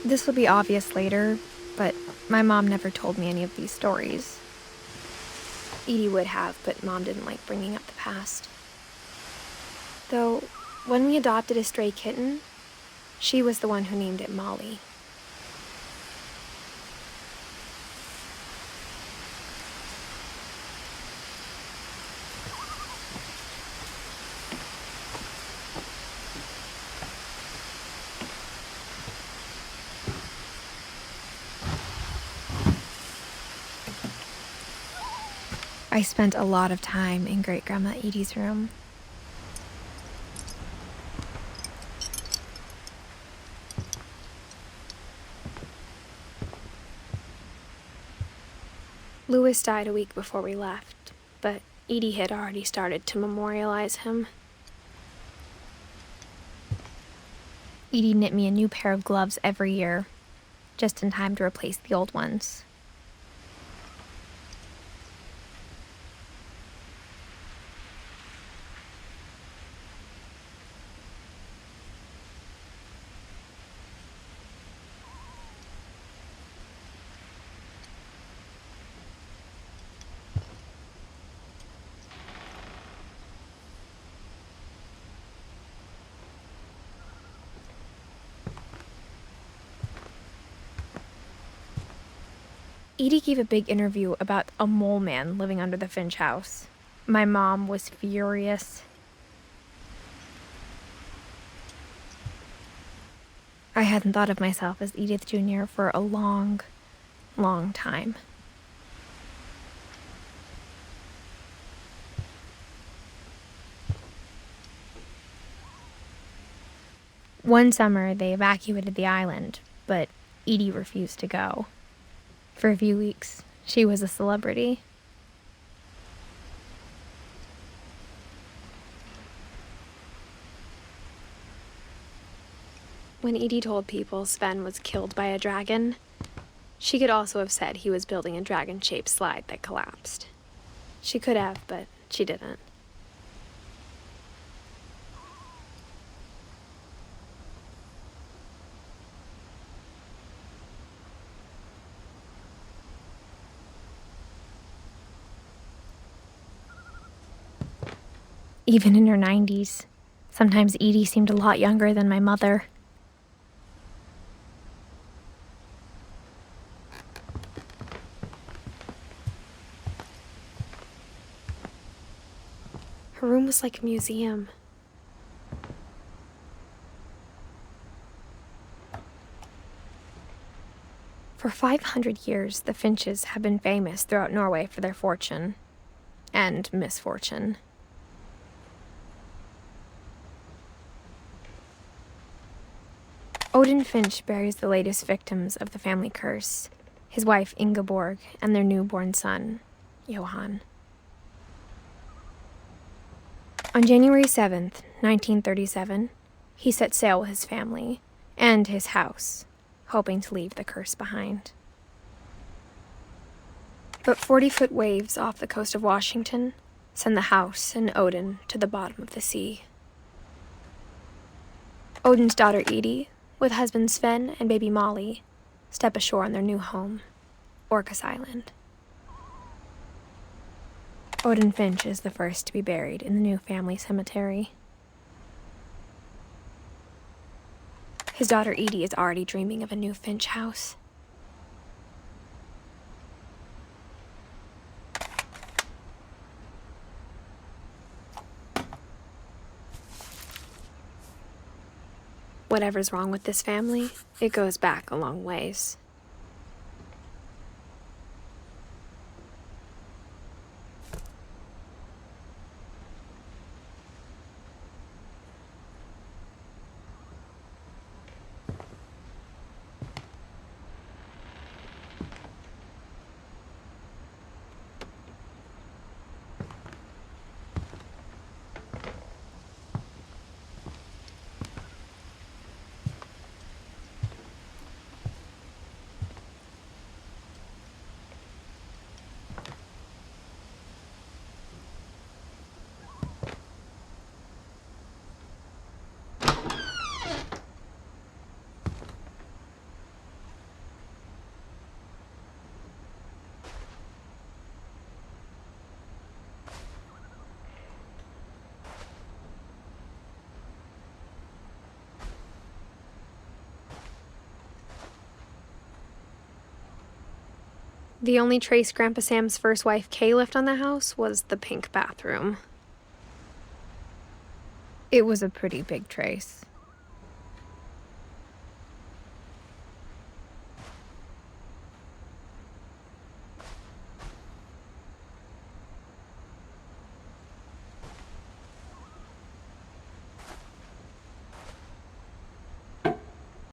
This will be obvious later, but my mom never told me any of these stories. Edie would have, but Mom didn't like bringing up the past. Though, when we adopted a stray kitten, she was the one who named it Molly. I spent a lot of time in Great-Grandma Edie's room. Louis died a week before we left, but Edie had already started to memorialize him. Edie knit me a new pair of gloves every year, just in time to replace the old ones. Edie gave a big interview about a mole man living under the Finch house. My mom was furious. I hadn't thought of myself as Edith Jr. for a long, long time. One summer, they evacuated the island, but Edie refused to go. For a few weeks, she was a celebrity. When Edie told people Sven was killed by a dragon, she could also have said he was building a dragon-shaped slide that collapsed. She could have, but she didn't. Even in her 90s, sometimes Edie seemed a lot younger than my mother. Her room was like a museum. For 500 years, the Finches have been famous throughout Norway for their fortune and misfortune. Odin Finch buries the latest victims of the family curse, his wife Ingeborg and their newborn son, Johan. On January 7th, 1937, he set sail with his family and his house, hoping to leave the curse behind. But 40-foot waves off the coast of Washington send the house and Odin to the bottom of the sea. Odin's daughter Edie, with husband Sven and baby Molly, step ashore on their new home, Orcas Island. Odin Finch is the first to be buried in the new family cemetery. His daughter Edie is already dreaming of a new Finch house. Whatever's wrong with this family, it goes back a long ways. The only trace Grandpa Sam's first wife Kay left on the house was the pink bathroom. It was a pretty big trace.